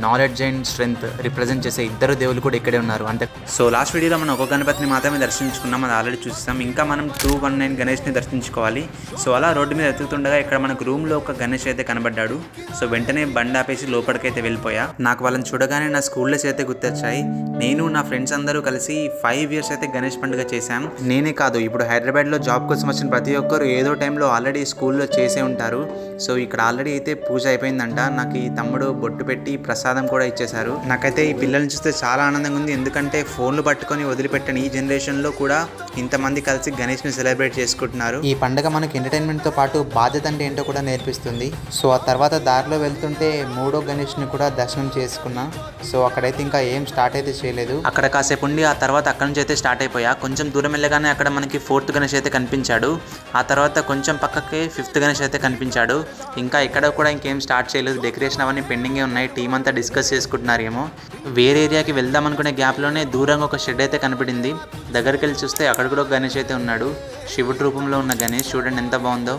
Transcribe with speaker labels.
Speaker 1: Knowledge and strength represent చేసే ఇద్దరు దేవుళ్ళు కూడా ఇక్కడే ఉన్నారు. అంతే.
Speaker 2: సో లాస్ట్ వీడియోలో మనం ఒక గణపతిని మాత్రమే దర్శించుకున్నాం, అది ఆల్రెడీ చూస్తాం. ఇంకా మనం 219 గణేష్ని దర్శించుకోవాలి. సో అలా రోడ్డు మీద ఎత్తుతుండగా ఇక్కడ మనకు రూమ్లో ఒక గణేష్ అయితే కనబడ్డాడు. సో వెంటనే బండి ఆపేసి లోపలికైతే వెళ్ళిపోయా. నాకు వాళ్ళని చూడగానే నా స్కూల్ డేస్ అయితే గుర్తొచ్చాయి. నేను నా ఫ్రెండ్స్ అందరూ కలిసి 5 years అయితే గణేష్ పండుగ చేశాం. నేనే కాదు, ఇప్పుడు హైదరాబాద్లో జాబ్ కోసం వచ్చిన ప్రతి ఒక్కరు ఏదో టైంలో ఆల్రెడీ స్కూల్లో చేసే ఉంటారు. సో ఇక్కడ ఆల్రెడీ అయితే పూజ అయిపోయిందంట. నాకు ఈ తమ్ముడు బొట్టు పెట్టి ప్రసాదం కూడా ఇచ్చేశారు. నాకైతే ఈ పిల్లల్ని చూస్తే చాలా ఆనందంగా ఉంది. ఎందుకంటే ఫోన్లు పట్టుకొని వదిలిపెట్టని ఈ జనరేషన్లో కూడా ఇంతమంది కలిసి గణేష్ని సెలబ్రేట్ చేసుకుంటున్నారు.
Speaker 1: ఈ పండుగ మనకి ఎంటర్టైన్మెంట్తో పాటు బాధ్యత అంటే ఏంటో కూడా నేర్పిస్తుంది. సో ఆ తర్వాత దారిలో వెళ్తుంటే 3వ గణేష్ని కూడా దర్శనం చేసుకున్నా. సో అక్కడైతే ఇంకా ఏం స్టార్ట్ అయితే చేయలేదు. అక్కడ కాసేపు ఉండి ఆ తర్వాత అక్కడి నుంచి అయితే స్టార్ట్ అయిపోయా. కొంచెం దూరం వెళ్ళగానే అక్కడ మనకి 4th గణేష్ అయితే కనిపించాడు. ఆ తర్వాత కొంచెం పక్కకి 5th గణేష్ అయితే కనిపించాడు. ఇంకా ఇక్కడ కూడా ఇంకేం స్టార్ట్ చేయలేదు. డెకరేషన్ అవన్నీ పెండింగే ఉన్నాయి. టీం అంతా డిస్కస్ చేసుకుంటున్నారేమో. వేరే ఏరియాకి వెళ్దాం అనుకునే గ్యాప్లోనే దూరంగా ఒక షెడ్ అయితే కనపడింది. దగ్గరికి వెళ్ళి చూస్తే అక్కడ కూడా ఒక గణేష్ అయితే ఉన్నాడు. శివుడి రూపంలో ఉన్న గణేష్ చూడండి ఎంత బాగుందో.